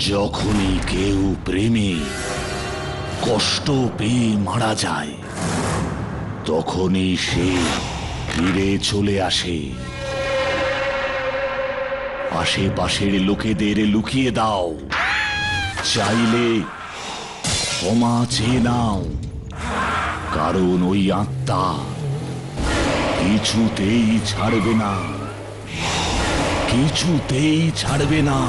যখনই কেউ প্রেমে কষ্ট পেয়ে মারা যায় তখনই সে ফিরে চলে আসে। আশেপাশের লোকেদের লুকিয়ে দাও, চাইলে ক্ষমা চেয়ে নাও, কারণ ওই আত্মা কিছুতেই ছাড়বে না, কিছুতেই ছাড়বে না।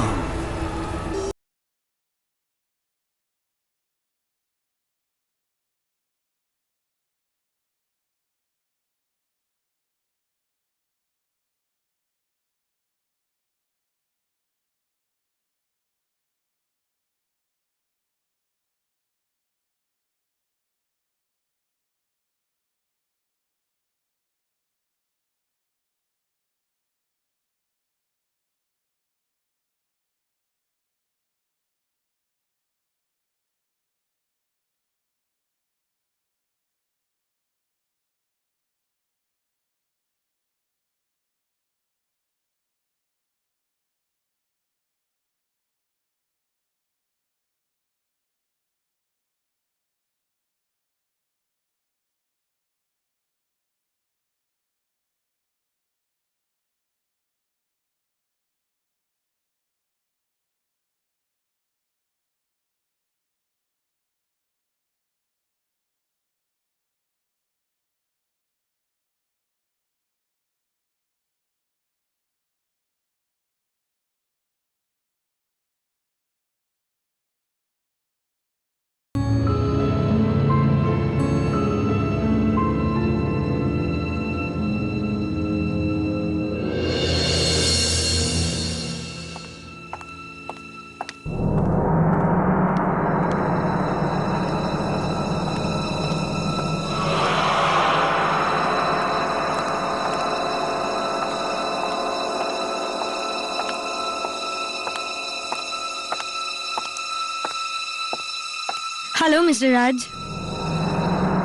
Hello mister Raj.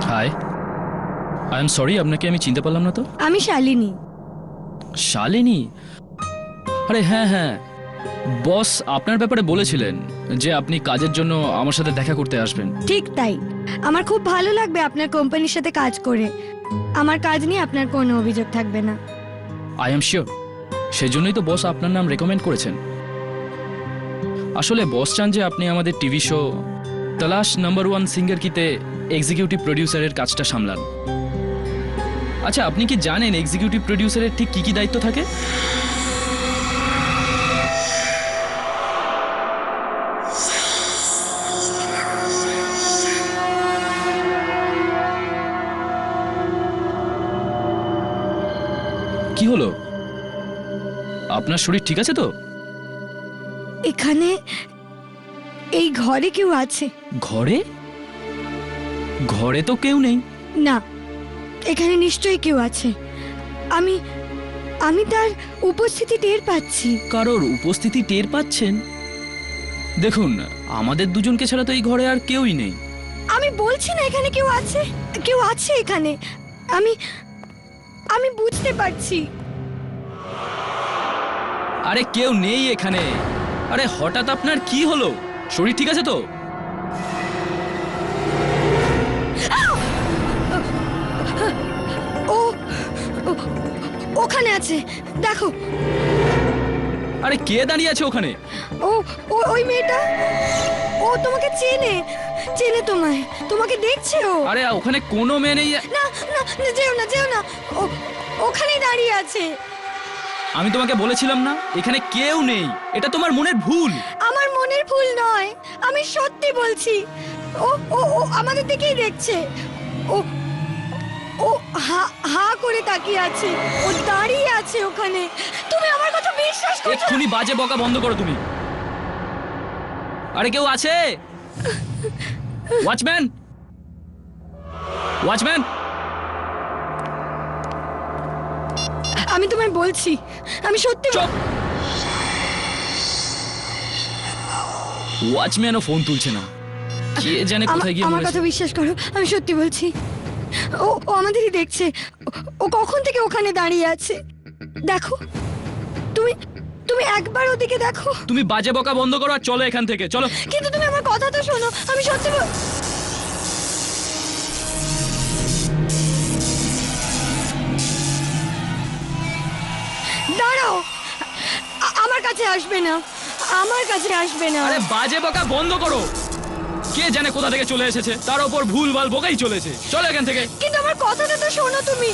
Hi, I am sorry, আপনাকে আমি চিনতে পারলাম না তো। আমি শালিনী। শালিনী? আরে হ্যাঁ হ্যাঁ, বস আপনার ব্যাপারে বলেছিলেন যে আপনি কাজের জন্য আমার সাথে দেখা করতে আসবেন। ঠিক তাই, আমার খুব ভালো লাগবে আপনার কোম্পানির সাথে কাজ করে। আমার কাজ নিয়ে আপনার কোনো অভিযোগ থাকবে না। আই এম শিওর, সেজন্যই তো বস আপনার নাম রেকমেন্ড করেছেন। আসলে বস চান যে আপনি আমাদের টিভি শো তালাশ নাম্বার 1 সিঙ্গার কিতে এক্সিকিউটিভ প্রডিউসারের কাজটা সামলান। আচ্ছা, আপনি কি জানেন এক্সিকিউটিভ প্রডিউসারের ঠিক কি কি দায়িত্ব থাকে? কি হলো, আপনার শরীর ঠিক আছে তো? এখানে এই ঘরে কেউ আছে? ঘরে? ঘরে তো কেউ নেই। না, এখানে নিশ্চয়ই কেউ আছে। আমি আমি তার উপস্থিতি টের পাচ্ছি। কারোর উপস্থিতি টের পাচ্ছেন? দেখুন, আমাদের দুজনকে ছাড়া তো এই ঘরে আর কেউই নেই। আমি বলছি না এখানে কেউ আছে, কেউ আছে এখানে। আমি আমি বুঝতে পারছি। আরে কেউ নেই এখানে। আরে হঠাৎ আপনার কি হলো? শরীর ঠিক আছে তো? ও ও- ওখানে আছে, দেখো। আরে কে দাঁড়িয়ে আছে ওখানে? ও ওই মেয়েটা, ও তোমাকে চেনে, চেনে তোমায়, তোমাকে দেখছে ও। আরে ওখানে কোনো মেয়ে নেই। না না না, যেও না যেও না, ও ওখানেই দাঁড়িয়ে আছে। আমি তোমাকে বলেছিলাম না এখানে কেউ নেই। এটা তোমার মনের ভুল। আমার মনের ভুল নয়, আমি সত্যি বলছি। ও ও ও আমাদের দিকেই দেখছে। ও ও হা হা করে তাকিয়ে আছে, ও দাঁড়িয়ে আছে ওখানে। তুমি আমার কথা বিশ্বাস করছো না? এক্ষুনি বাজে বকা বন্ধ করো তুমি। আরে কেউ আছে? Watchman, watchman. আমি তোমায় বলছি, আমি সত্যি চুপ। ওয়াচম্যানও ফোন তুলছে না, কে জানে কোথায় গিয়ে আমার মরেছে। কথা বিশ্বাস করো, আমি সত্যি বলছি। ও ও আমাদেরই দেখছে। ও কখন থেকে ওখানে দাঁড়িয়ে আছে, দেখো। তুমি তুমি একবার ওদিকে দেখো। তুমি বাজে বকা বন্ধ করো আর চলো এখান থেকে, চলো। কিন্তু তুমি আমার কথা তো শোনো, আমি সত্যি দাঁড়াও, আমার কাছে আসবে না, আমার কাছে আসবে না। আরে বাজে বকা বন্ধ করো। কে জানে কোথা থেকে চলে এসেছে, তার উপর ভুলভাল বকাই চলেছে। চলো এখান থেকে। কিন্তু আমার কথাটা তো শোনো তুমি।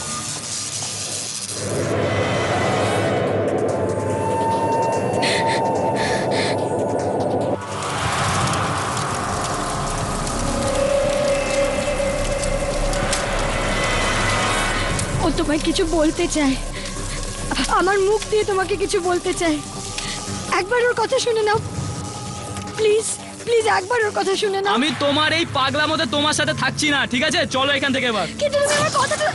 ও তোমায় কিছু বলতে চায়, আমার মুখ দিয়ে তোমাকে কিছু বলতে চায়। একবার ওর কথা শুনে নাও প্লিজ, প্লিজ একবার ওর কথা শুনে নাও। আমি তোমার এই পাগলা মধ্যে তোমার সাথে থাকছি না, ঠিক আছে? চলো এখান থেকে এবার। কিন্তু তুমি আমার কথাটা,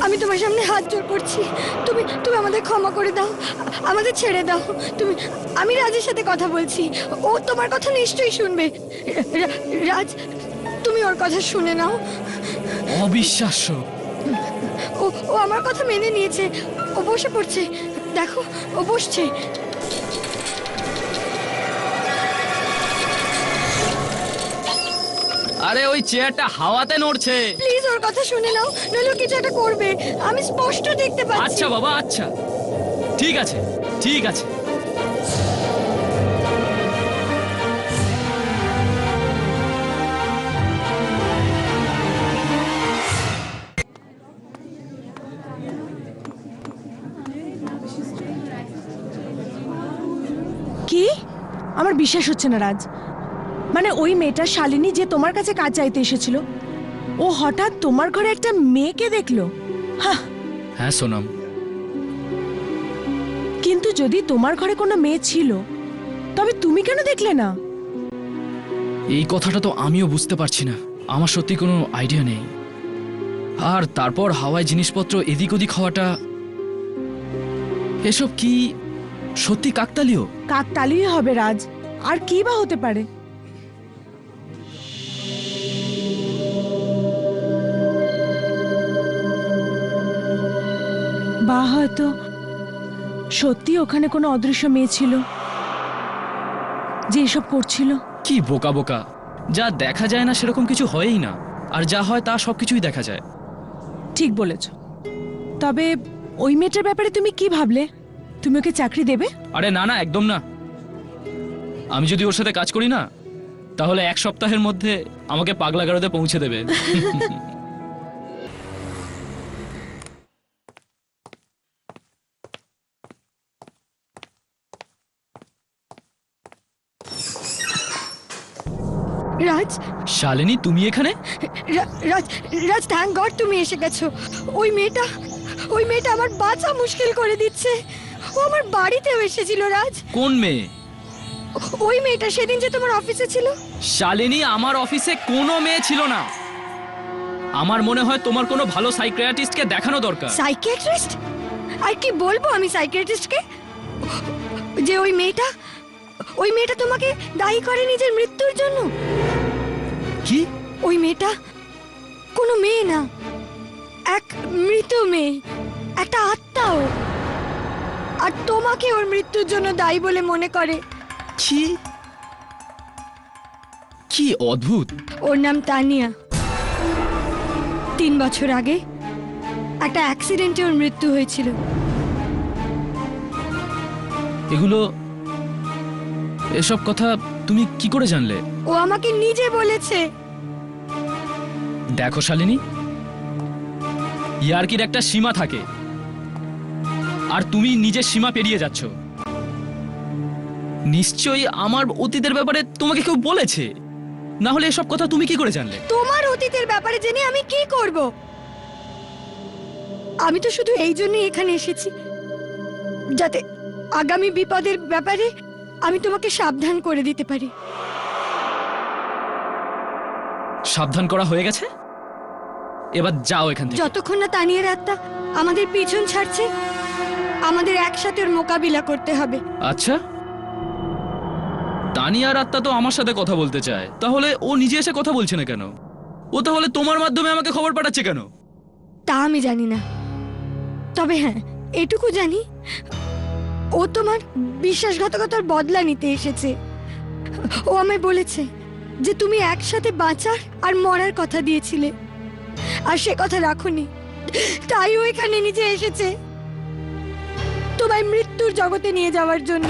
আমি তোমার সামনে হাত জোড় করছি, তুমি তুমি আমাদের ক্ষমা করে দাও, আমাদের ছেড়ে দাও। তুমি, আমি রাজের সাথে কথা বলছি, ও তোমার কথা নিশ্চয়ই শুনবে। রাজ, তুমি ওর কথা শুনে নাও। অবিশ্বাস্য। ও ও আমার কথা মেনে নিয়েছে, ও বসে পড়ছে, দেখো ও বসছে। আরে ওই চেয়ারটা হাওয়াতে নড়ছে। প্লিজ ওর কথা শুনে নাও, নইলে ও কিছু একটা করবে, আমি স্পষ্ট দেখতে পাচ্ছি। আচ্ছা বাবা, আচ্ছা, ঠিক আছে, ঠিক আছে। কি? আমার বিশ্বাস হচ্ছে না রাজ, মানে ওই মেয়েটা শালিনী যে তোমার কাছে কাজ চাইতে এসেছিল, ও হঠাৎ তোমার ঘরে একটা মেয়েকে দেখলো। হ্যাঁ সোনাম, কিন্তু যদি তোমার ঘরে কোনো মেয়ে ছিল, তবে তুমি কেন দেখলে না? এই কথাটা তো আমিও বুঝতে পারছি না, আমার সত্যি কোনো আইডিয়া নেই। আর তারপর হাওয়ায় জিনিসপত্র এদিক ওদিক হওয়াটা, এসব কি সত্যি কাকতালীয়? কাকতালীয় হবে রাজ, আর কি বা হতে পারে? বা হয়তো সত্যি ওখানে কোনো অদৃশ্য মেয়ে ছিল যে এসব করছিল। কি বোকা বোকা, যা দেখা যায় না সেরকম কিছু হয়ই না, আর যা হয় তা সবকিছুই দেখা যায়। ঠিক বলেছ। তবে ওই মেয়েটার ব্যাপারে তুমি কি ভাবলে? তুমি ওকে চাকরি দেবে? আরে না না, একদম না। আমি যদি ওর সাথে কাজ করি না, তাহলে 1 সপ্তাহের মধ্যে আমাকে পাগলাগারদে পৌঁছে দেবে। রাজ, শালিনী, তুমি এখানে? রাজ, রাজ, থ্যাংক গড তুমি এসে গেছো। ওই মেয়েটা আমার বাঁচা মুশকিল করে দিচ্ছে। ও আমার বাড়িতেও এসেছিল রাজ। কোন মেয়ে? ওই মেয়েটা সেদিন যে তোমার অফিসে ছিল। শালিনী, আমার অফিসে কোনো মেয়ে ছিল না। আমার মনে হয় তোমার কোনো ভালো সাইকিয়াট্রিস্টকে দেখানো দরকার। সাইকিয়াট্রিস্ট? আর কি বলবো আমি সাইকিয়াট্রিস্টকে? যে ওই মেয়েটা তোমাকে দায়ী করে নিজের মৃত্যুর জন্য। কি? ওই মেয়েটা কোনো মেয়ে না, এক মৃত মেয়ে, একটা আত্মাও। আর তোমাকে ওর মৃত্যুর জন্য দায়ী বলে মনে করে। কি কি অদ্ভুত। ওর নাম তানিয়া। 3 বছর আগে একটা অ্যাক্সিডেন্টে ওর মৃত্যু হয়েছিল। এসব কথা তুমি কি করে জানলে? ও আমাকে নিজে বলেছে। দেখো শালিনী, ইয়ার্কির একটা সীমা থাকে, আর তুমি নিজের সীমা পেরিয়ে যাচ্ছ। নিশ্চয়ই আমার অতীতের ব্যাপারে তোমাকে কেউ বলেছে, না হলে এসব কথা তুমি কি করে জানলে? তোমার অতীতের ব্যাপারে জেনে আমি কি করব? আমি তো শুধু এই জন্যই এখানে এসেছি, যাতে আগামী বিপদের ব্যাপারে আমি তোমাকে সাবধান করে দিতে পারি। সাবধান করা হয়ে গেছে, এবার যাও এখান থেকে। যতক্ষণ না তানিয়ার আত্মা আমাদের পিছন ছাড়ছে, আমাদের একসাথে ওর মোকাবিলা করতে হবে। আচ্ছা, তানিয়ার আত্মা তো আমার সাথে কথা বলতে চায়, তাহলে ও নিজে এসে কথা বলছে না কেন? ও তাহলে তোমার মাধ্যমে আমাকে খবর পাঠাচ্ছে কেন? তা আমি জানি না, তবে হ্যাঁ এটুকু জানি ও তোমার বিশ্বাসঘাতকতার বদলা নিতে এসেছে। ও আমায় বলেছে যে তুমি একসাথে বাঁচার আর মরার কথা দিয়েছিলে, আর সে কথা রাখোনি, তাই ও এখানে নিজে এসেছে তোমায় মৃত্যুর জগতে নিয়ে যাওয়ার জন্য।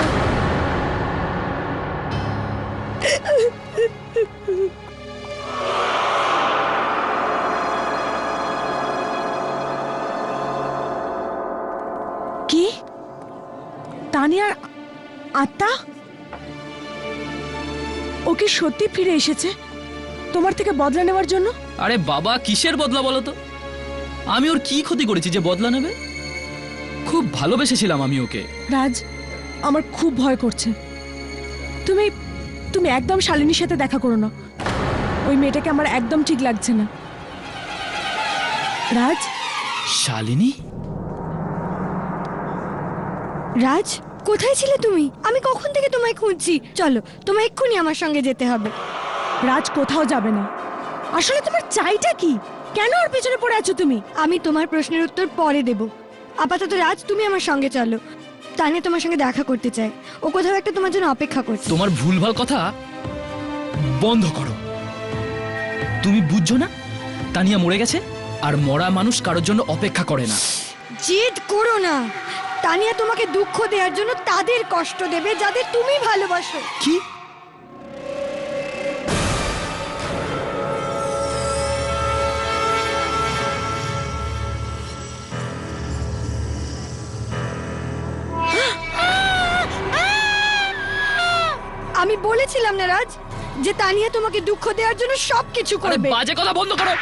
কি তানিয়ার আত্মা? ও কি সত্যি ফিরে এসেছে তোমার থেকে বদলা নেওয়ার জন্য? আরে বাবা, কিসের বদলা বলো তো? আমি ওর কি ক্ষতি করেছি যে বদলা নেবে? খুব ভালোবেসেছিলাম আমি ওকে। রাজ, আমার খুব ভয় করছে। তুমি তুমি একদম শালিনীর সাথে দেখা করো না। ওই মেয়েটাকে আমার একদম ঠিক লাগছে না। রাজ। শালিনী? রাজ, কোথায় ছিলে তুমি? আমি কখন থেকে তোমায় খুঁজছি। চলো, তোমায় এক্ষুনি আমার সঙ্গে যেতে হবে। রাজ কোথাও যাবে না। আসলে তোমার চাইটা কি? কেন ওর পেছনে পড়ে আছো তুমি? আমি তোমার প্রশ্নের উত্তর পরে দেব। আপাতত রাজ, তুমি আমার সঙ্গে চলো। তানিয়া তোমার সঙ্গে দেখা করতে চায়। ও কোথাও একটা তোমার জন্য অপেক্ষা করছে। তোমার ভুলভাল কথা বন্ধ করো। তুমি বুঝছো না তানিয়া মরে গেছে, আর মরা মানুষ কারোর জন্য অপেক্ষা করে না। জেদ করো না। তানিয়া তোমাকে দুঃখ দেওয়ার জন্য তাদের কষ্ট দেবে যাদের তুমি ভালোবাসো। কি? আমি বলেছিলাম না রাজ, যে তানিয়া তোমাকে দুঃখ দেওয়ার জন্য সবকিছু আরে করবে। বাজে কথা বন্ধ করো।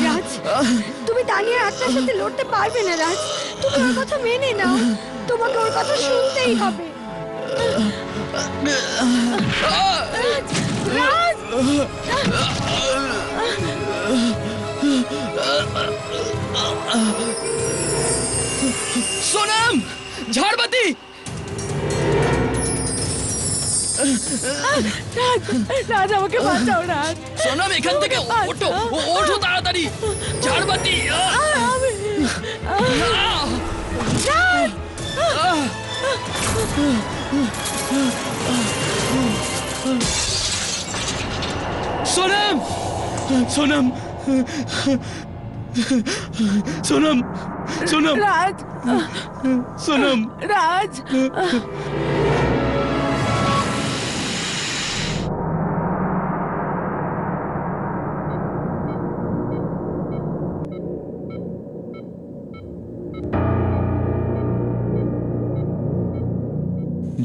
রাজ, তুমি তানিয়ার আত্মার সাথে লড়তে পারবে না রাজ। তুমি ওর কথা মেনে নাও। তোমাকে ওর কথা শুনতেই হবে। রাজ, রাজ! সোনাম, ঝাড়বাতি! রাজ, রাজ আমাকে বাঁচাও রাজ। সোনাম, এখান থেকে ওঠো, ওঠো তাড়াতাড়ি। ঝাড়বাতি! আমি রাজ! সোনাম, সোনাম, সোনাম, সোনাম, রাজ, সোনাম। রাজ!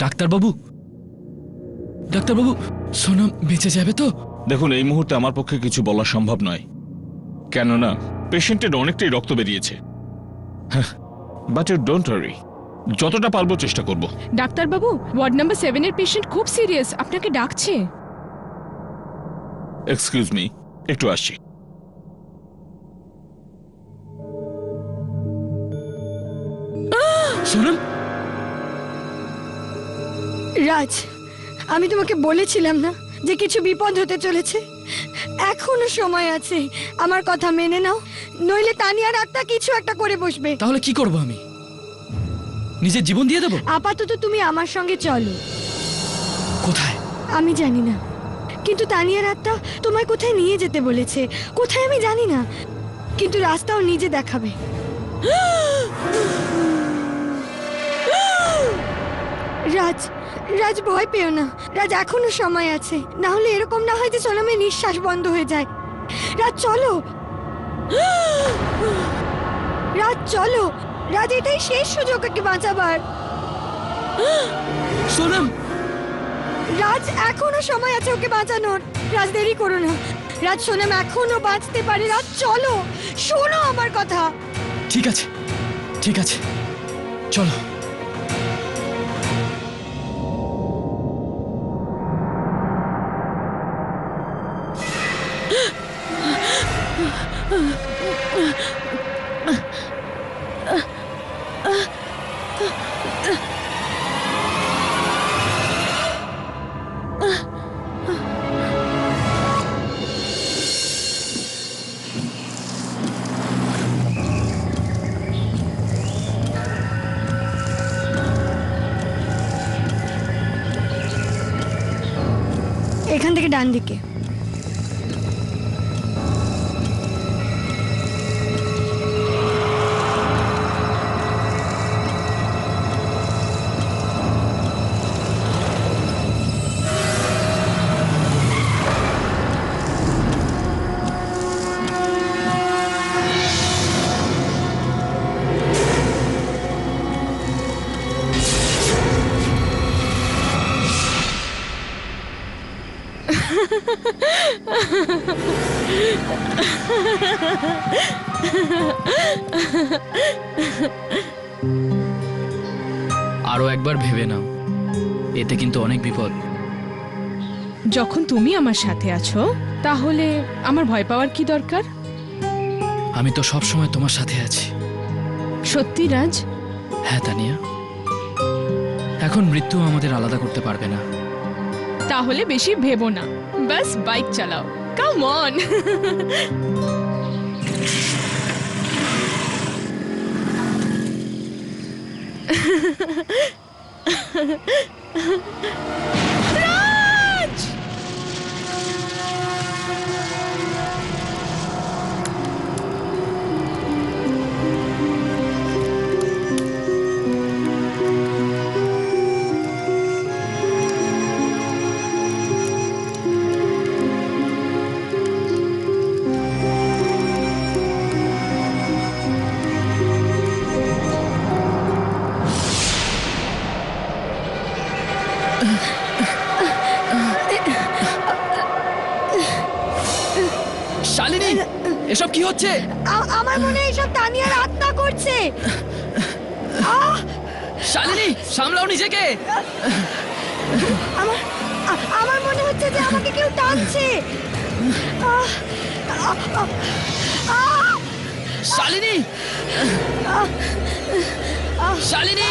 ডাক্তারবাবু, ডাক্তারবাবু, সোনাম বেঁচে যাবে তো? দেখুন, এই মুহূর্তে আমার পক্ষে কিছু বলা সম্ভব নয়, কেননা পেশেন্টের অনেকটাই রক্ত বেরিয়েছে। বাট ইউ ডোন্ট ওয়ারি, যতটা পারবো চেষ্টা করব। ডাক্তারবাবু, ওয়ার্ড নাম্বার 7 এর পেশেন্ট খুব সিরিয়াস, আপনাকে ডাকছে। এক্সকিউজ মি, একটু আসছি। সোনাম, রাজ, আমি তোমাকে বলেছিলাম না যে কিছু বিপদ হতে চলেছে। এখনো সময় আছে, আমার কথা মেনে নাও, নইলে তানিয়ার আত্মা কিছু একটা করে বসবে। তাহলে কি করব আমি? নিজের জীবন দিয়ে দেবো? আপাতত তুমি আমার সঙ্গে চলো। কোথায়? আমি জানি না, কিন্তু তানিয়ার আত্মা তোমায় কোথায় নিয়ে যেতে বলেছে। কোথায় আমি জানি না, কিন্তু রাস্তাও নিজে দেখাবে। রাজ, রাজ ভয় পেও না। রাজ, এখনো সময় আছে, না হলে এরকম না হয় যে সোনামের নিঃশ্বাস বন্ধ হয়ে যায়। রাজ চলো, রাজ চলো। রাজ, এটাই শেষ সুযোগ ওকে বাঁচাবার। সোনাম, রাজ, এখনো সময় আছে ওকে বাঁচানোর। রাজ, দেরি করো না। রাজ, সোনাম এখনো বাঁচতে পারে। রাজ চলো, শোনো আমার কথা। ঠিক আছে, ঠিক আছে, চলো। এখান থেকে ডান দিকে। আরো একবার ভেবে নাও, এতে কিন্তু অনেক বিপদ। যখন তুমি আমার সাথে আছো তাহলে আমার ভয় পাওয়ার কি দরকার? আমি তো সব সময় তোমার সাথে আছি। সত্যি রাজ? হ্যাঁ তানিয়া, এখন মৃত্যু আমাদের আলাদা করতে পারবে না। তাহলে বেশি ভেবো না, বাস বাইক চালাও। Come on. শালিনী, এসব কি হচ্ছে? আমার মনে হয় এসব তানিয়ার আত্মা করছে। শালিনী, সামলাও নিজেকে। আমার মনে হচ্ছে যে আমাকে কেউ টানছে। শালিনী, শালিনী,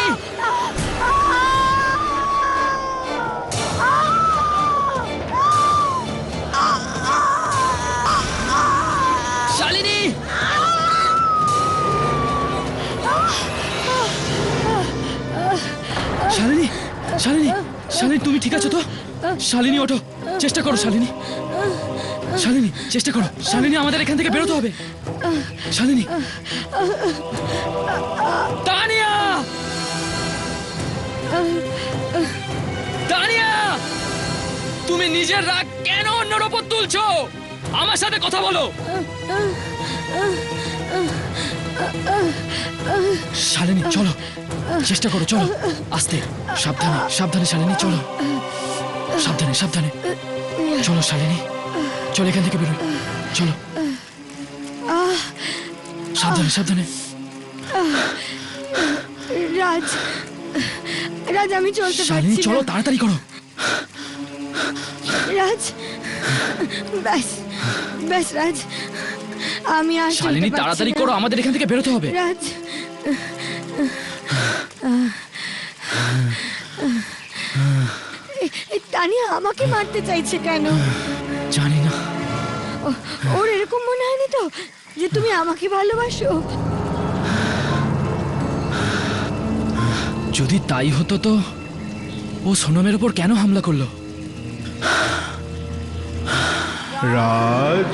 শালিনী, শালিনী, শালিনী, শালিনী, তুমি ঠিক আছো তো? শালিনী ওঠো, চেষ্টা করো শালিনী। শালিনী, চেষ্টা করো শালিনী, আমাদের এখান থেকে বেরোতে হবে। শালিনী, তানিয়া, তানিয়া, তুমি নিজের রাগ কেন অন্যের ওপর তুলছো? আমার সাথে কথা বলো। শালিনী চলো, চেষ্টা করো, চলো আস্তে, সাবধানে সাবধানে শালিনী, চলো সাবধানে সাবধানে, চলো শালিনী, চলো এখান থেকে বেরোই, চলো সাবধানে সাবধানে। রাজ, রাজ আমি চলতে শালিনী পারছি চলো, না। তাড়াতাড়ি করো। রাজ, ব্যাস ব্যাস রাজ, আমি আর চলতে শালিনী পারছি তাড়াতাড়ি না। করো, আমাদের এখান থেকে বেরোতে হবে। রাজ, তানিয়া আমাকে মারতে চাইছে কেন? জানি না। ওর এরকম মনে হয়নি তো যে তুমি আমাকে ভালোবাসো? যদি তাই হতো তো ও সোনমের উপর কেন হামলা করলো? রাজ,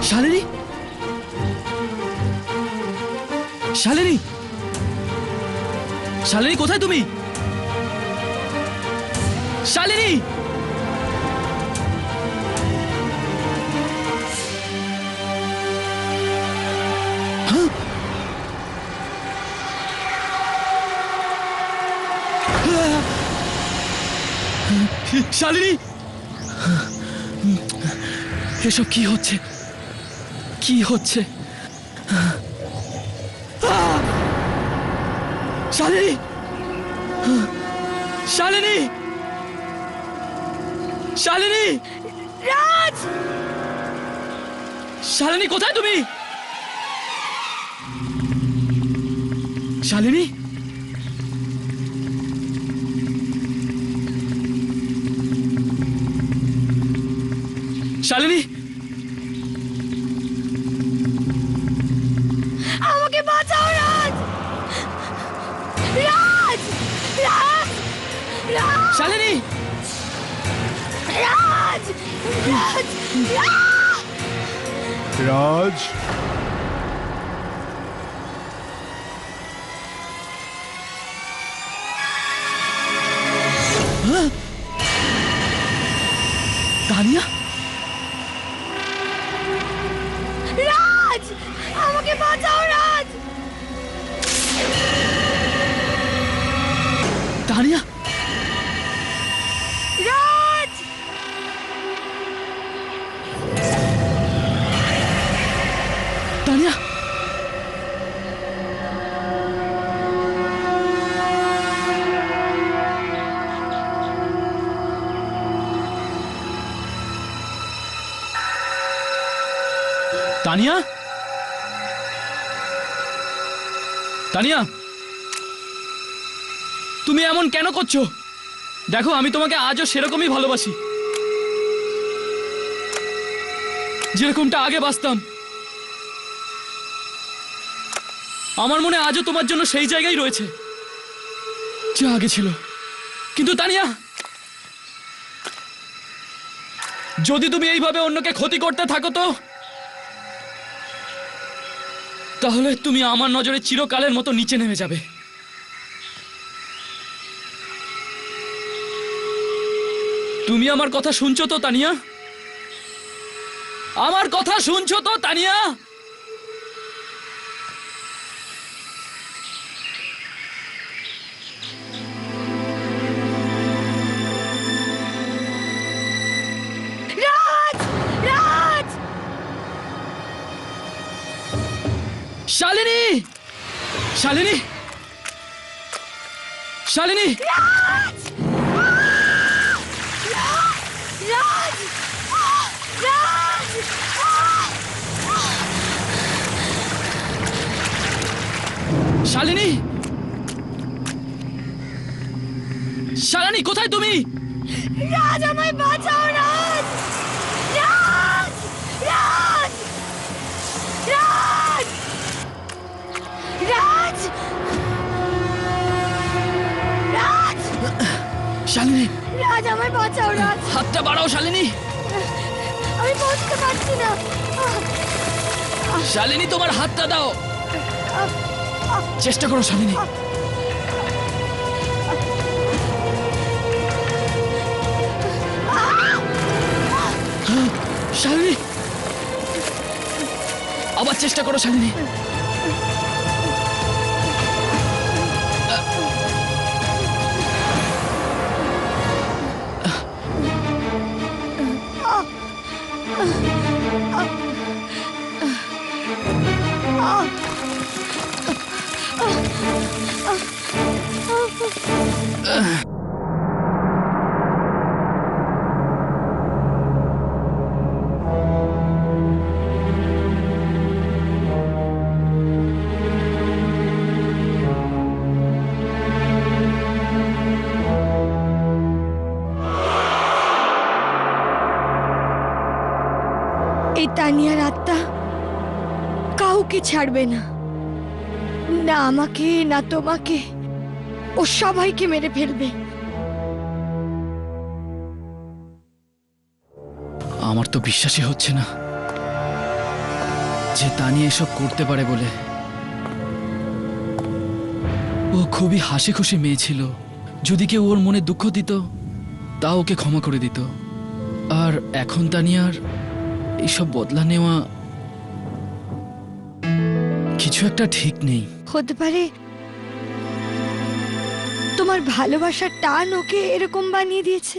শালিনী, শালিনী, শালিনী কোথায় তুমি? শালিনী, শালিনী, এসব কি হচ্ছে? কি হচ্ছে? শালিনী, শালিনী, শালিনী, রাজ, শালিনী কোথায় তুমি? শালিনী, শালিনী, আমাকে বাঁচাও রাজ! রাজ! রাজ! রাজ! শালিনী! রাজ! রাজ! রাজ! রাজ তানিয়া, রাজ! আমাকে বাঁচাও রাজ! তানিয়া, রাজ! তানিয়া, তানিয়া, তানিয়া, তুমি এমন কেন করছো? দেখো, আমি তোমাকে আজও সেরকমই ভালোবাসি, যেরকমটা আগে বাসতাম। আমার মনে আজও তোমার জন্য সেই জায়গায় রয়েছে যা আগে ছিল। কিন্তু তানিয়া, যদি তুমি এইভাবে অন্যকে ক্ষতি করতে থাকো তাহলে তুমি আমার নজরে চিরকালের মতো নিচে নেমে যাবে। তুমি আমার কথা শুনছো তো তানিয়া? আমার কথা শুনছো তো তানিয়া? রাজ! রাজ! শালিনী, শালিনী, শালিনী, রাজ! রাজ! রাজ! শালিনী, শালিনী, কোথায় তুমি? রাজ, আমায় বাঁচাও রাজ! রাজ! রাজ! রাজ! রাজ! রাজ! শালিনী, রাজ, আমায় বাঁচাও রাজ! হাতটা বাড়াও শালিনী। আমি বসতে পারছি না। শালিনী, তোমার হাতটা দাও। চেষ্টা করো শালিনী। শালিনী, আবার চেষ্টা করো শালিনী। এই তানিয়ার আত্মা কাউকে ছাড়বে না, না আমাকে না তোমাকে, ও সবাইকে মেরে ফেলবে। আমার তো বিশ্বাসই হচ্ছে না যে তানিয়া এসব করতে পারে বলে। ও খুবই হাসি খুশি মেয়ে ছিল। যদি কেউ ওর মনে দুঃখ দিত তা ওকে ক্ষমা করে দিত। আর এখন তানিয়ার এইসব বদলা নেওয়া কিছু একটা ঠিক নেই। হতে পারে তোমার ভালোবাসার টান ওকে এরকম বানিয়ে দিয়েছে।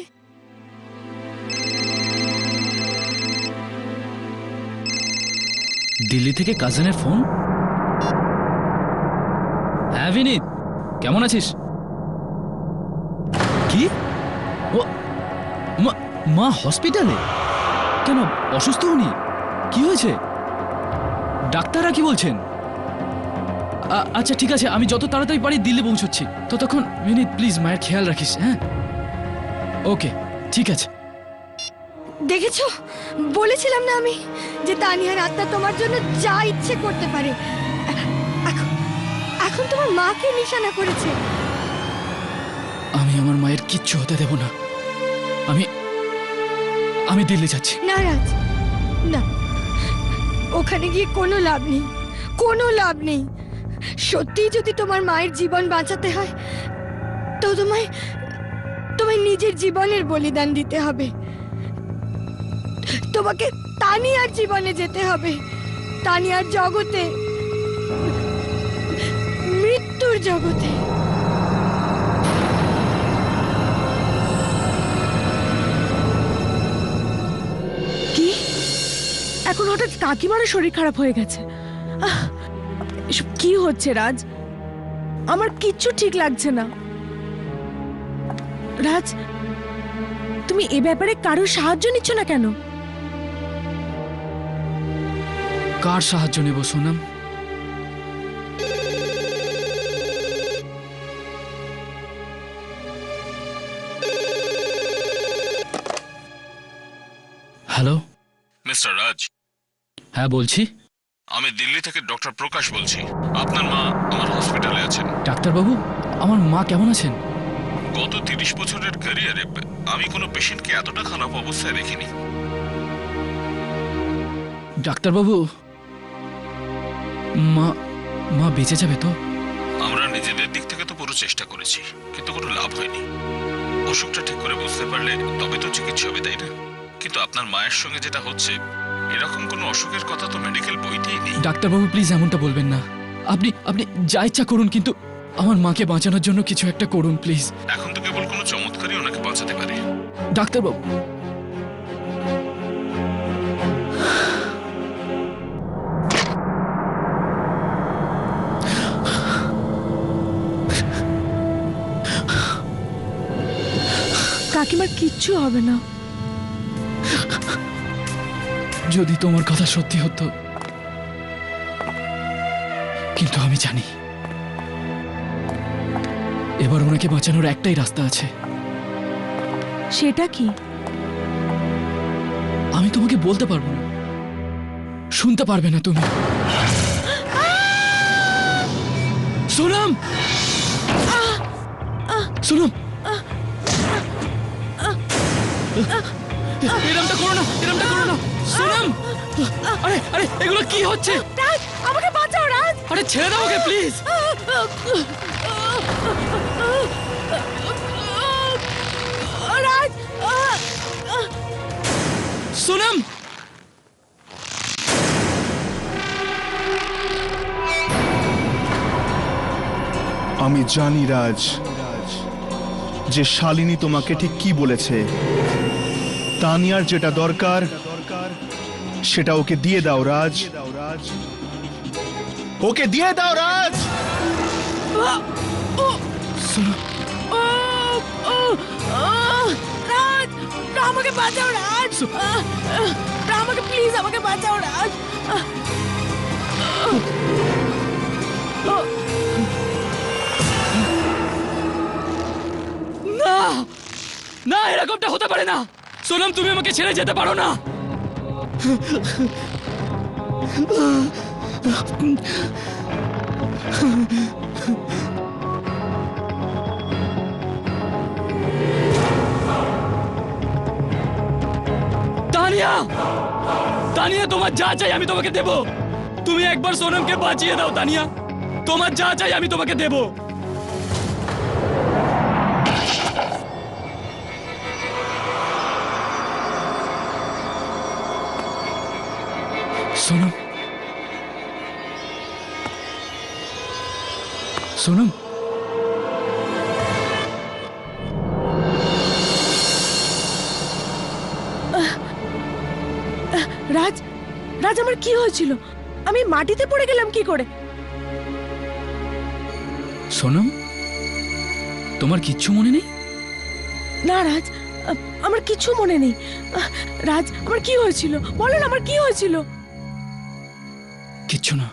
দিল্লি থেকে কাজিনের ফোন। হ্যাঁ বিনীত, কেমন আছিস? কি? ও মা হসপিটালে? কেন, অসুস্থ উনি? কি হয়েছে? ডাক্তাররা কি বলছেন? আচ্ছা ঠিক আছে, আমি যত তাড়াতাড়ি পারি দিল্লি পৌঁছচ্ছি। ততক্ষণ বিনীত প্লিজ মায়ের খেয়াল রাখিস, হ্যাঁ? ওকে, ঠিক আছে। দেখেছো, বলেছিলাম না আমি যে তানিয়ার আত্মা তোমার জন্য যা ইচ্ছে করতে পারে। এখন এখন তোমার মাকে নিশানা করেছে। আমি আমার মায়ের কিচ্ছু হতে দেব না। আমি আমি দিল্লি যাচ্ছি। না রাজ, না, ওখানে গিয়ে কোনো লাভ নেই, কোনো লাভ নেই। সত্যি যদি তোমার মায়ের জীবন বাঁচাতে হয় তো তোমায় নিজের জীবনের বলিদান দিতে হবে। তোমাকে তানিয়ার জীবনে যেতে হবে, তানিয়ার জগতে, মৃত্যুর জগতে। কি এখন হঠাৎ কাকিমারও শরীর খারাপ হয়ে গেছে? এসব কি হচ্ছে রাজ? আমার কিচ্ছু ঠিক লাগছে না। রাজ, তুমি এ ব্যাপারে কারোর সাহায্য নিচ্ছ না কেন? কার সাহায্য নেব সোনাম? হ্যালো, মিস্টার রাজ, হ্যাঁ বলছি। আমি দিল্লি থেকে ডক্টর প্রকাশ বলছি। আপনার মা আমার হসপিটালে আছেন। ডাক্তারবাবু, আমার মা কেমন আছেন? গত 30 বছরের ক্যারিয়ারে আমি কোনো পেশেন্টকে এতটা খারাপ অবস্থায় দেখিনি। ডাক্তারবাবু, মা মা বেঁচে যাবে তো? আমরা নিজেদের দিক থেকে তো পুরো চেষ্টা করেছি, কিন্তু কোনো লাভ হয়নি। অসুখটা ঠিক করে বুঝতে পারলে তবে তো চিকিৎসা হবে, তাই না? কিন্তু আপনার মায়ের সঙ্গে যেটা হচ্ছে, এরকম কোনো অসুখের কথা তো মেডিকেল বইতেই নেই। ডাক্তারবাবু প্লিজ এমনটা বলবেন না। আপনি আপনি যা ইচ্ছা করুন, কিন্তু আমার মাকে বাঁচানোর জন্য কিছু একটা করুন প্লিজ। এখন তো কেবল কোনো চমৎকারই ওনাকে বাঁচাতে পারে। ডাক্তারবাবু, কাকিমার কিচ্ছু হবে না। যদি তোমার কথা সত্যি হতো, কিন্তু আমি জানি এবার ওনাকে বাঁচানোর একটাই রাস্তা আছে। সেটা কি? আমি তোমাকে বলতে পারবো না, শুনতে পারবে না তুমি। সোনাম, সোনাম, এরমটা করো না, এরমটা করো না সোনাম। আরে আরে এগুলো কি হচ্ছে? রাজ, আমাকে বাঁচাও রাজ। আরে ছেড়ে দাও ওকে প্লিজ। রাজ, সোনাম, আমি জানি রাজ যে শালিনী তোমাকে ঠিক কি বলেছে। তানিয়ার যেটা দরকার সেটা ওকে দিয়ে দাও রাজ, ওকে দিয়ে দাও রাজ। রাজ, আমাকে বাঁচাও রাজ। আমাকে প্লিজ, আমাকে বাঁচাও রাজ। না না, এরকমটা হতে পারে না। সোনাম, তুমি আমাকে ছেড়ে যেতে পারো না। তানিয়া, তানিয়া, তোমার যা চাই আমি তোমাকে দেব। তুমি একবার সোনামকে বাঁচিয়ে দাও তানিয়া, তোমার যা চাই আমি তোমাকে দেব। সোনাম, সোনাম, রাজ, রাজ, আমার কি হয়েছিল? আমি মাটিতে পড়ে গেলাম কি করে? সোনাম, তোমার কিচ্ছু মনে নেই? না রাজ, আমার কিছু মনে নেই। রাজ, আমার কি হয়েছিল বলো না, আমার কি হয়েছিল? কিচ্ছু না,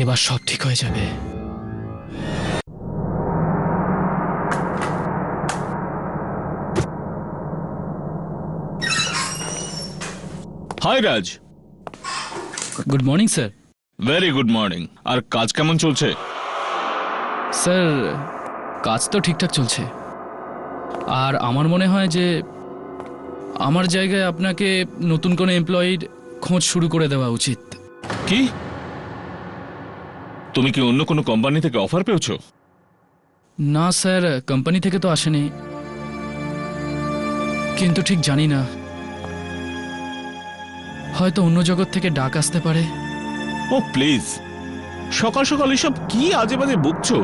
এবার সব ঠিক হয়ে যাবে। Hi Raj. Good morning sir. Very good morning. আর কাজ কেমন চলছে? স্যার কাজ তো ঠিকঠাক চলছে, আর আমার মনে হয় যে আমার জায়গায় আপনাকে নতুন কোনো এমপ্লয়ির খোঁজ শুরু করে দেওয়া উচিত। কি? তুমি কি অন্য কোনো কোম্পানি থেকে অফার পেয়েছো? না স্যার, কোম্পানি থেকে তো আসেনি, কিন্তু ঠিক জানি না, হয়তো অন্য জগৎ থেকে ডাক আসতে পারে। ও প্লিজ, সকাল সকাল এসব কি আজে বাজে বকছো?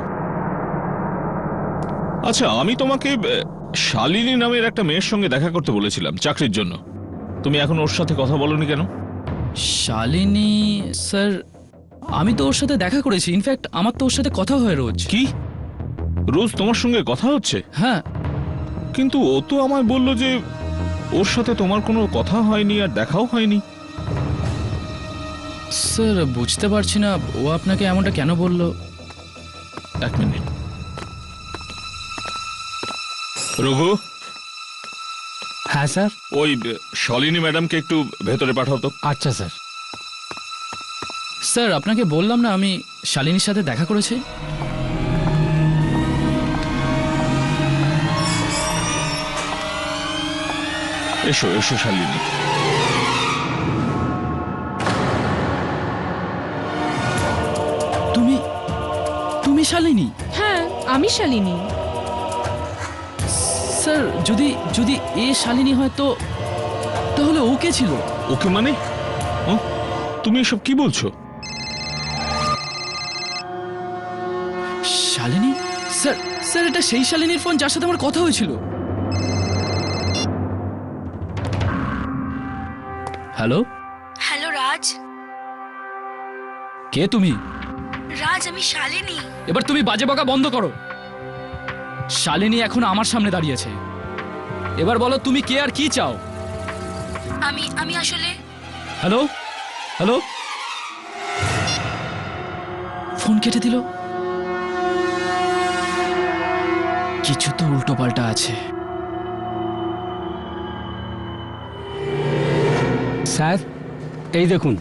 আচ্ছা, আমি তোমাকে শালিনী নামের একটা মেয়ের সঙ্গে দেখা করতে বলেছিলাম চাকরির জন্য। তুমি এখন ওর সাথে কথা বলনি কেন? শালিনী? স্যার আমি তো ওর সাথে দেখা করেছি, ইনফ্যাক্ট আমার তো ওর সাথে কথা হয় রোজ। কি রোজ তোমার সঙ্গে কথা হচ্ছে? হ্যাঁ। কিন্তু ও তো আমায় বলল যে ওর সাথে তোমার কোনো কথা হয়নি আর দেখাও হয়নি। স্যার বুঝতে পারছি না ও আপনাকে এমনটা কেন বলল। এক মিনিট। রঘু। হ্যাঁ স্যার। ওই শালিনী ম্যাডামকে একটু ভেতরে পাঠাও তো। আচ্ছা স্যার। স্যার আপনাকে বললাম না আমি শালিনীর সাথে দেখা করেছি। এসো এসো শালিনী। তুমি তুমি শালিনী? হ্যাঁ আমি শালিনী। স্যার যদি যদি এ শালিনী হয় তো তাহলে ও কে ছিল? ওকে মানে? ও, তুমি এসব কি বলছো? শালিনী? স্যার স্যার এটা সেই শালিনীর ফোন যার সাথে আমার কথা হয়েছিল। হ্যালো হ্যালো রাজ। কে তুমি? রাজ আমি শালিনী। এবার তুমি বাজে বকা বন্ধ করো। শালিনী এখন আমার সামনে দাঁড়িয়েছে, এবার বলো তুমি কে আর কি চাও? আমি আসলে হ্যালো হ্যালো, ফোন কেটে দিল। কিছু তো উল্টো পাল্টা আছে। স্যার এই দেখুন,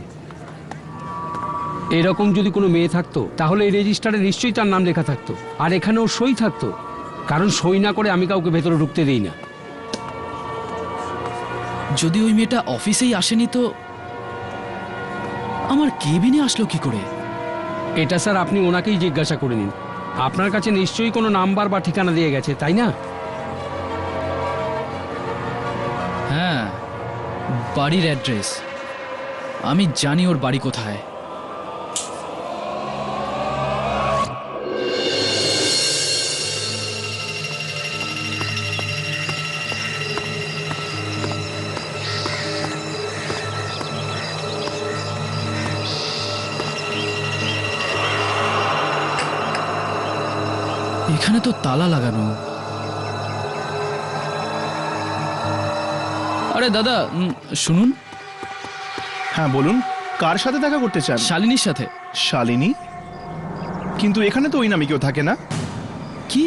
এরকম যদি কোনো মেয়ে থাকতো তাহলে এই রেজিস্টারে নিশ্চয়ই তার নাম লেখা থাকতো, আর এখানে ওর সই থাকতো, কারণ সই না করে আমি কাউকে ভেতরে ঢুকতে দিই না। যদি ওই মেয়েটা অফিসেই আসেনি তো আমার কেবিনে আসলো কি করে? এটা স্যার আপনি ওনাকেই জিজ্ঞাসা করে নিন, আপনার কাছে নিশ্চয়ই কোনো নাম্বার বা ঠিকানা দিয়ে গেছে, তাই না? হ্যাঁ, বাড়ির অ্যাড্রেস আমি জানি, ওর বাড়ি কোথায়। এখানে তো তালা লাগানো। আরে দাদা শুনুন। হ্যাঁ বলুন, কার সাথে দেখা করতে চান? শালিনীর সাথে। শালিনী? কিন্তু এখানে তো ওই নামে কেউ থাকে না। কি?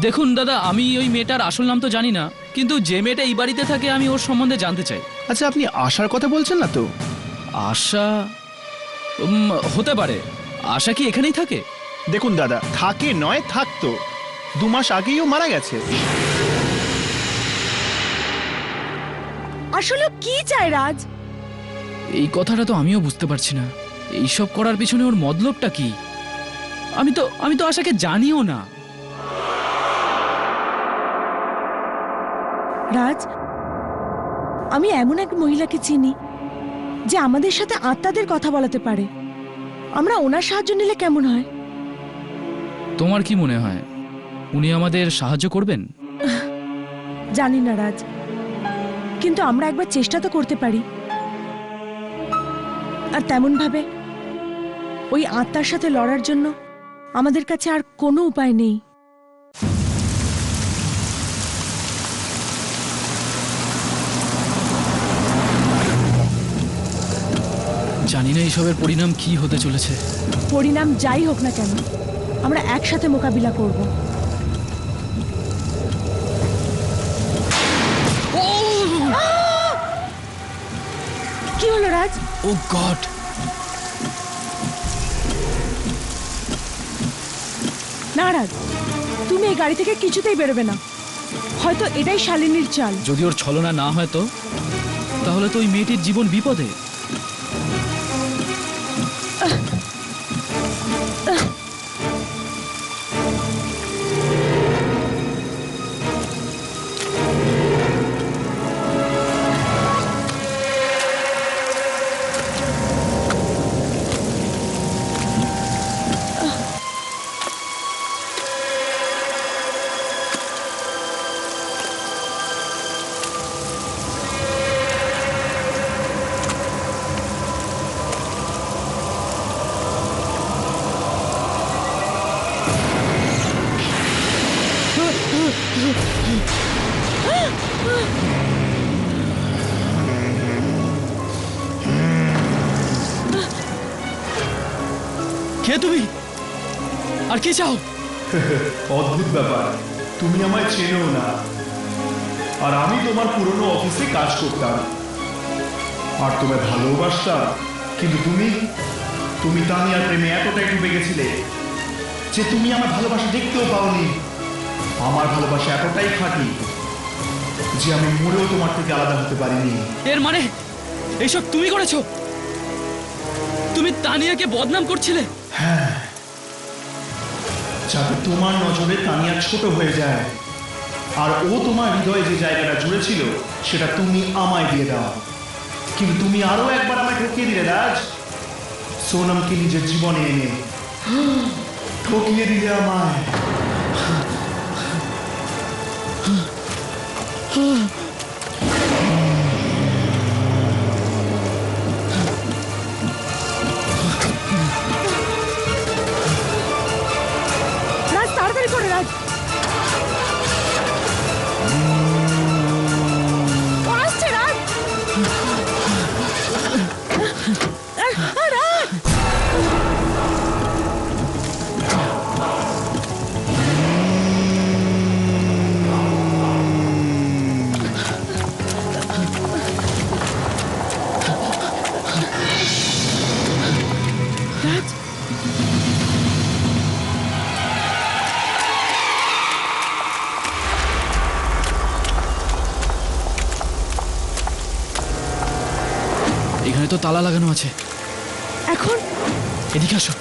দেখুন দাদা, আমি ওই মেয়েটার আসল নাম তো জানি না, কিন্তু যে মেয়েটা এই বাড়িতে থাকে আমি ওর সম্বন্ধে জানতে চাই। আচ্ছা, আপনি আশার কথা বলছেন না তো? আশা? হতে পারে। আশা কি এখানেই থাকে? দেখুন দাদা, থাকে নয় থাকতো, 2 মাস আগেই ও মারা গেছে। আসলে কি চায় রাজ? এই কথাটা তো আমিও বুঝতে পারছি না। এইসব করার পিছনে ওর মতলবটা কি? আমি তো আশাকে জানিও না। রাজ, আমি এমন এক মহিলাকে চিনি যে আমাদের সাথে আত্মাদের কথা বলাতে পারে। আমরা ওনার সাহায্য নিলে কেমন হয়? তোমার কি মনে হয় উনি আমাদের সাহায্য করবেন? জানি না রাজ, কিন্তু আমরা একবার চেষ্টা তো করতে পারি। আর তেমন ভাবে ওই আত্মার সাথে লড়ার জন্য আমাদের কাছে আর কোনো উপায় নেই। জানি না এইসবের পরিণাম কি হতে চলেছে। পরিণাম যাই হোক না কেন, আমরা একসাথে মোকাবিলা করব। কি হলো রাজ? ও গড! না রাজ, তুমি এই গাড়ি থেকে কিছুতেই বেরোবে না। হয়তো এটাই শালিনীর চাল। যদি ওর ছলনা না হয় তো, তাহলে তো ওই মেয়েটির জীবন বিপদে। কে তুমি? আর কি চাও? অদ্ভুত ব্যাপার, তুমি আমায় চেনো না, আর আমি তোমার পুরনো অফিসে কাজ করতাম আর তোমায় ভালোবাসতাম, কিন্তু তুমি তানিয়ার প্রেমে এতটাই ডুবে গেছিলে যে তুমি আমার ভালোবাসা দেখতেও পাওনি। আমার ভালোবাসা এতটাই খাঁটি যে আমি মরেও তোমার থেকে আলাদা হতে পারিনি। এর মানে এইসব তুমি করেছো? তুমি তানিয়াকে বদনাম করছিলে? হ্যাঁ, যাতে তোমার নজরে তানিয়া ছোট হয়ে যায়, আর ও তোমার হৃদয়ে যে জায়গাটা জুড়েছিল সেটা তুমি আমায় দিয়ে দাও। কিন্তু তুমি আরো একবার আমায় ঠকিয়ে দিলে রাজ, সোনমকে নিজের জীবনে এনে ঠকিয়ে দিলে আমায়। রাজ, তাড়াতাড়ি করে রাজ। ও আসছে রাজ। রাজ! রাজ! এখানে তো তালা লাগানো আছে। এখন এদিকে আসো।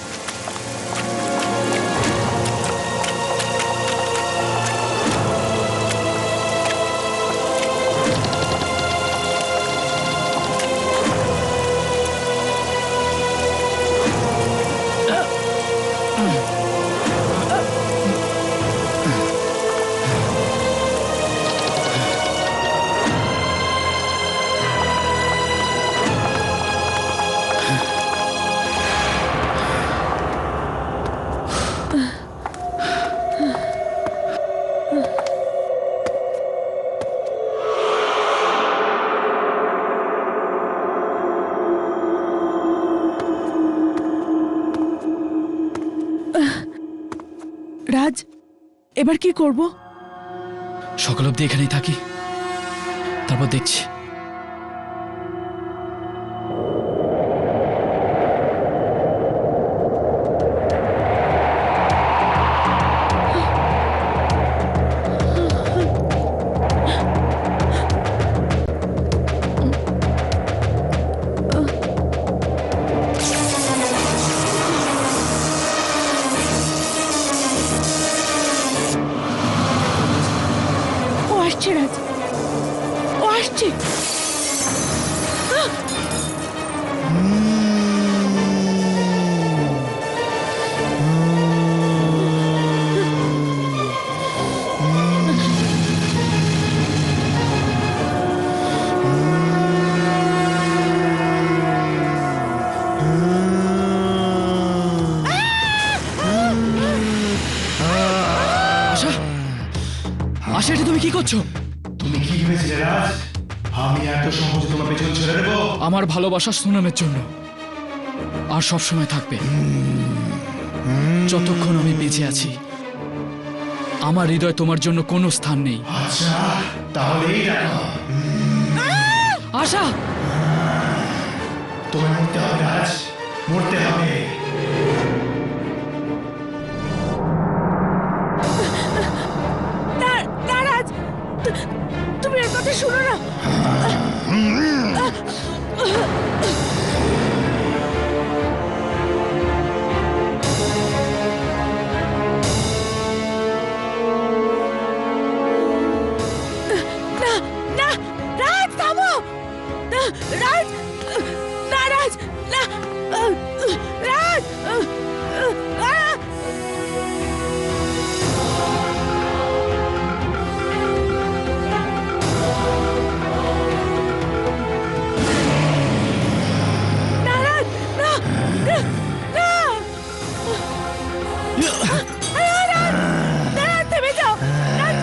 রাজ, এবার কি করব? সকাল অবধি এখানেই থাকি, তারপর দেখছি। ও আসছে রাজ, ও আসছে। আশা, আশা, এটা তুমি কি করছো? তুমি কি ভেবেছিলে রাজ, আমি এত সহজে তোমার পেছন ছেড়ে দেবো? আমার ভালোবাসা সোনামের জন্য। আর সব সময় থাকবে। যতক্ষণ আমি বেঁচে আছি আমার হৃদয় তোমার জন্য কোনো স্থান নেই। আচ্ছা তাহলে এই দেখো, আশা, তোমায় মরতে হবে রাজ, মরতে হবে। না না রাজ, তুমি এর কথা শুনো না। না না রাজ, থামো। রাজ, না রাজ, না রাজ। না রাজ, না না না। রাজ, রাজ, থেমে যাও। রাজ,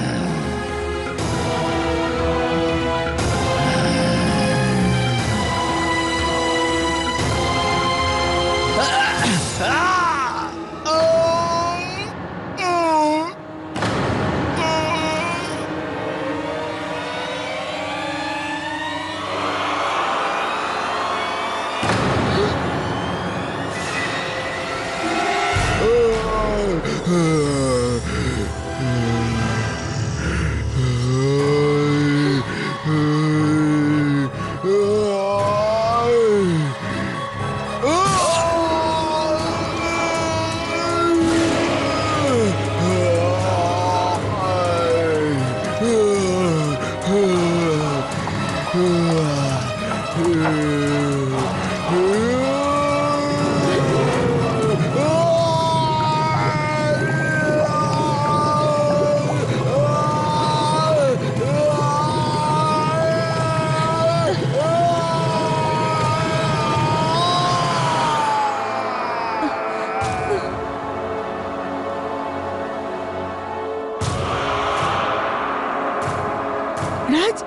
রাজ,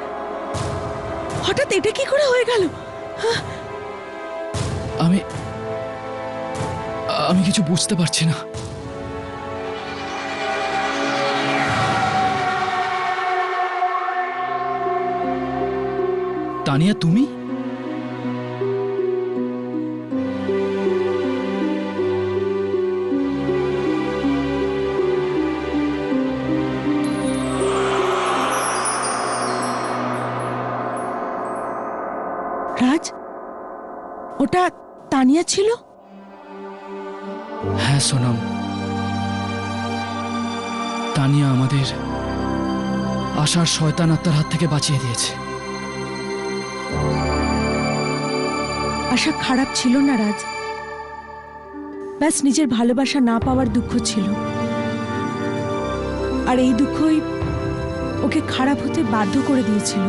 হঠাৎ এটা কি করে হয়ে গেল? আমি আমি কিছু বুঝতে পারছি না। তানিয়া, তুমি? রাজ, ওটা তানিয়া ছিল? হ্যাঁ সোনাম, তানিয়া আমাদের আশার শয়তান আত্মার হাত থেকে বাঁচিয়ে দিয়েছে। আশা খারাপ ছিল না রাজ, ব্যাস নিজের ভালোবাসা না পাওয়ার দুঃখ ছিল। আর এই দুঃখই ওকে খারাপ হতে বাধ্য করে দিয়েছিল।